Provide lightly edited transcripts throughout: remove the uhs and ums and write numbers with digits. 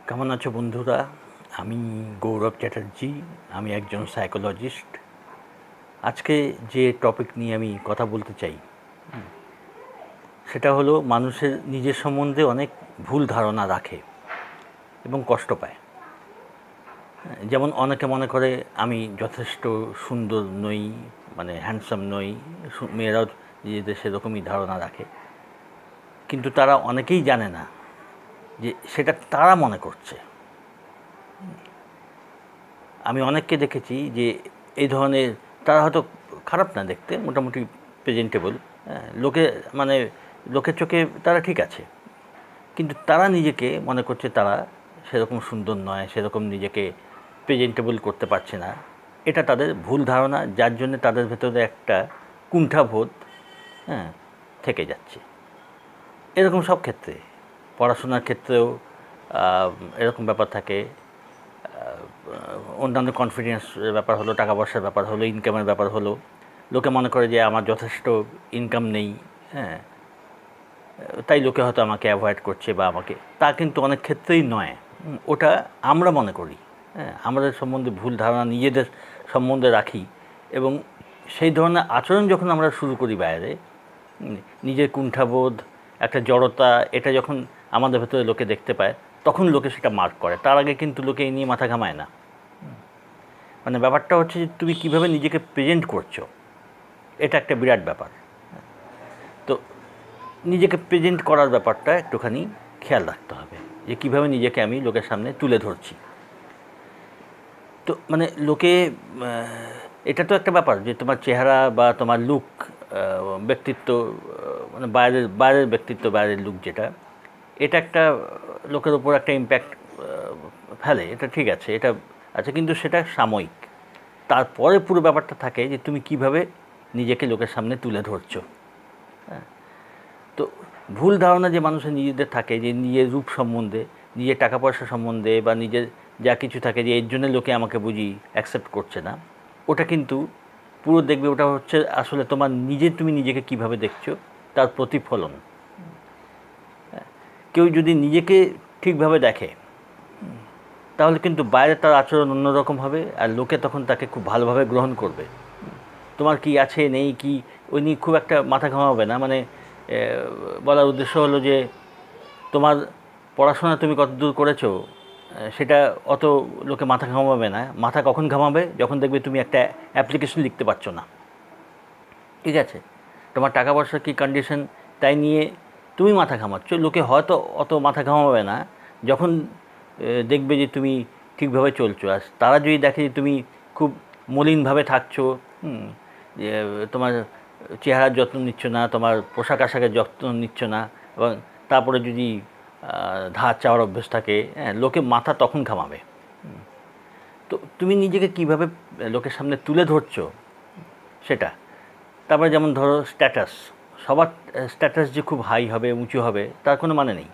কেমন আছো বন্ধুরা? আমি গৌরব চ্যাটার্জি। আমি একজন সাইকোলজিস্ট। আজকে যে টপিক নিয়ে আমি কথা বলতে চাই সেটা হলো মানুষের নিজের সম্বন্ধে অনেক ভুল ধারণা রাখে এবং কষ্ট পায়। যেমন অনেকে মনে করে আমি যথেষ্ট সুন্দর নই, মানে হ্যান্ডসাম নই। মেয়েরাও নিজেদের সেরকমই ধারণা রাখে, কিন্তু তারা অনেকেই জানে না যে সেটা তারা মনে করছে। আমি অনেককে দেখেছি যে এই ধরনের, তারা হয়তো খারাপ না দেখতে, মোটামুটি প্রেজেন্টেবল, লোকে মানে লোকের চোখে তারা ঠিক আছে, কিন্তু তারা নিজেকে মনে করছে তারা সেরকম সুন্দর নয়, সেরকম নিজেকে প্রেজেন্টেবল করতে পারছে না। এটা তাদের ভুল ধারণা, যার জন্য তাদের ভেতরে একটা কুণ্ঠাবোধ হ্যাঁ থেকে যাচ্ছে। এরকম সব ক্ষেত্রে, পড়াশোনার ক্ষেত্রেও এরকম ব্যাপার থাকে। অন্যান্য কনফিডেন্সের ব্যাপার হলো, টাকা পয়সার ব্যাপার হলো, ইনকামের ব্যাপার হলো, লোকে মনে করে যে আমার যথেষ্ট ইনকাম নেই, হ্যাঁ, তাই লোকে হয়তো আমাকে অ্যাভয়েড করছে বা আমাকে, তা কিন্তু অনেক ক্ষেত্রেই নয়। ওটা আমরা মনে করি। হ্যাঁ, আমাদের সম্বন্ধে ভুল ধারণা নিজেদের সম্বন্ধে রাখি, এবং সেই ধরনের আচরণ যখন আমরা শুরু করি বাইরে, নিজের কুণ্ঠাবোধ, একটা জড়তা, এটা যখন আমাদের ভেতরে লোকে দেখতে পায়, তখন লোকে সেটা মার্ক করে। তার আগে কিন্তু লোকে এই নিয়ে মাথা ঘামায় না। মানে ব্যাপারটা হচ্ছে যে তুমি কীভাবে নিজেকে প্রেজেন্ট করছো, এটা একটা বিরাট ব্যাপার। তো নিজেকে প্রেজেন্ট করার ব্যাপারটা একটুখানি খেয়াল রাখতে হবে, যে কীভাবে নিজেকে আমি লোকের সামনে তুলে ধরছি। তো মানে লোকে, এটা তো একটা ব্যাপার যে তোমার চেহারা বা তোমার লুক, ব্যক্তিত্ব, মানে বাইরের বাইরের ব্যক্তিত্ব, বাইরের লুক, যেটা এটা একটা লোকের ওপর একটা ইম্প্যাক্ট ফেলে, এটা ঠিক আছে, এটা আচ্ছা, কিন্তু সেটা সাময়িক। তারপরে পুরো ব্যাপারটা থাকে যে তুমি কিভাবে নিজেকে লোকের সামনে তুলে ধরছো। হ্যাঁ, তো ভুল ধারণা যে মানুষের নিজেদের থাকে, যে নিজের রূপ সম্বন্ধে, নিজের টাকা পয়সা সম্বন্ধে, বা নিজের যা কিছু থাকে, যে এর জন্য লোকে আমাকে বুঝি অ্যাকসেপ্ট করছে না, ওটা কিন্তু পুরো দেখবে ওটা হচ্ছে আসলে তোমার তুমি নিজেকে কিভাবে দেখছো তার প্রতিফলন। কেউ যদি নিজেকে ঠিকভাবে দেখে, তাহলে কিন্তু বাইরে তার আচরণ অন্যরকম হবে, আর লোকে তখন তাকে খুব ভালোভাবে গ্রহণ করবে। তোমার কি আছে নেই কি, ওই নিয়ে খুব একটা মাথা ঘামাবে না। মানে বলার উদ্দেশ্য হলো যে তোমার পড়াশোনা তুমি কত দূর করেছো, সেটা অত লোকে মাথা ঘামাবে না। মাথা কখন ঘামাবে? যখন দেখবে তুমি একটা অ্যাপ্লিকেশন লিখতে পারছো না, ঠিক আছে, তোমার টাকা পয়সার কী কন্ডিশন, তাই নিয়ে তুমি মাথা ঘামাচ্ছ। লোকে হয়তো অত মাথা ঘামাবে না যখন দেখবে যে তুমি ঠিকভাবে চলছো। আর তারা যদি দেখে যে তুমি খুব মলিনভাবে থাকছো, যে তোমার চেহারার যত্ন নিচ্ছ না, তোমার পোশাক আশাকের যত্ন নিচ্ছ না, এবং তারপরে যদি ধার চাওয়ার অভ্যেস থাকে, হ্যাঁ, লোকে মাথা তখন ঘামাবে। তো তুমি নিজেকে কিভাবে লোকের সামনে তুলে ধরছো সেটা। তারপরে যেমন ধরো স্ট্যাটাস, সবার স্ট্যাটাস যে খুব হাই হবে, উঁচু হবে, তার কোনো মানে নেই।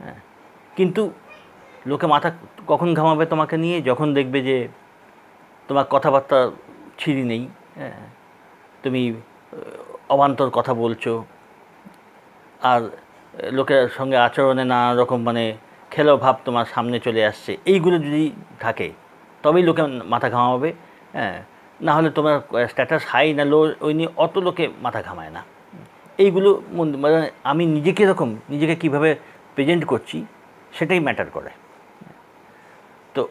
হ্যাঁ, কিন্তু লোকে মাথা কখন ঘামাবে তোমাকে নিয়ে? যখন দেখবে যে তোমার কথাবার্তা ছিরি নেই, হ্যাঁ, তুমি অবান্তর কথা বলছো, আর লোকের সঙ্গে আচরণে নানা রকম মানে খেলো ভাব তোমার সামনে চলে আসছে, এইগুলো যদি থাকে তবেই লোকে মাথা ঘামাবে। হ্যাঁ, না হলে তোমার স্ট্যাটাস হাই না লো, ওই নিয়ে অত লোকে মাথা ঘামায় না। এইগুলো মানে আমি নিজেকে কীভাবে প্রেজেন্ট করছি সেটাই ম্যাটার করে। তো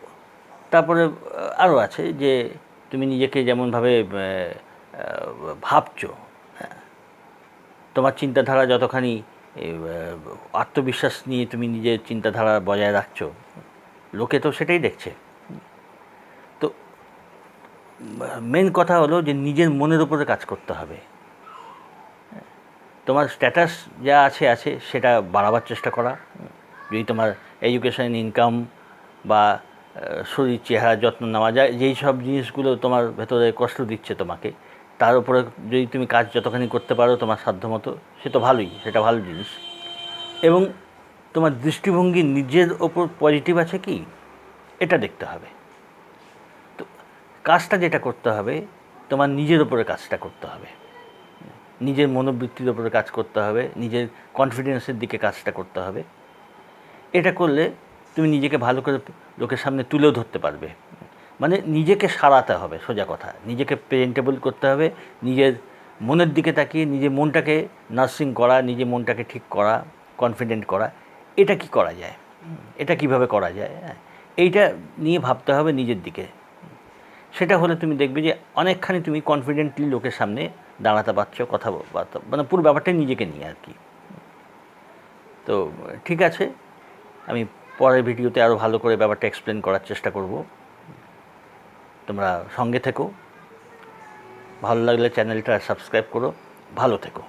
তারপরে আরও আছে যে তুমি নিজেকে যেমনভাবে ভাবছো, তোমার চিন্তাধারা যতখানি আত্মবিশ্বাস নিয়ে তুমি নিজের চিন্তাধারা বজায় রাখছো, লোকে তো সেটাই দেখছে। তো মেন কথা হলো যে নিজের মনের উপরে কাজ করতে হবে। তোমার স্ট্যাটাস যা আছে আছে সেটা বাড়াবার চেষ্টা করা। যদি তোমার এডুকেশন, ইনকাম বা শরীর, চেহারা যত্ন নেওয়া যায়, যেই সব জিনিসগুলো তোমার ভেতরে কষ্ট দিচ্ছে তোমাকে, তার উপরে যদি তুমি কাজ যতখানি করতে পারো তোমার সাধ্যমতো, সে তো ভালোই, সেটা ভালো জিনিস। এবং তোমার দৃষ্টিভঙ্গি নিজের ওপর পজিটিভ আছে কি, এটা দেখতে হবে। তো কাজটা যেটা করতে হবে, তোমার নিজের ওপরে কাজটা করতে হবে, নিজের মনোবৃত্তির ওপরে কাজ করতে হবে, নিজের কনফিডেন্সের দিকে কাজটা করতে হবে। এটা করলে তুমি নিজেকে ভালো করে লোকের সামনে তুলেও ধরতে পারবে। মানে নিজেকে সারাতে হবে, সোজা কথা, নিজেকে প্রেজেন্টেবল করতে হবে, নিজের মনের দিকে তাকিয়ে নিজের মনটাকে নার্সিং করা, নিজের মনটাকে ঠিক করা, কনফিডেন্ট করা। এটা কি করা যায়, এটা কিভাবে করা যায়, এইটা নিয়ে ভাবতে হবে নিজের দিকে। সেটা হলে তুমি দেখবে যে অনেকখানি তুমি কনফিডেন্টলি লোকের সামনে দাঁড়াতে পারছো, কথাবার্তা, মানে পুরো ব্যাপারটাই নিজেকে নিয়ে আর কি। তো ঠিক আছে, আমি পরের ভিডিওতে আরও ভালো করে ব্যাপারটা এক্সপ্লেন করার চেষ্টা করব। তোমরা সঙ্গে থেকো, ভালো লাগলে চ্যানেলটা সাবস্ক্রাইব করো, ভালো থেকো।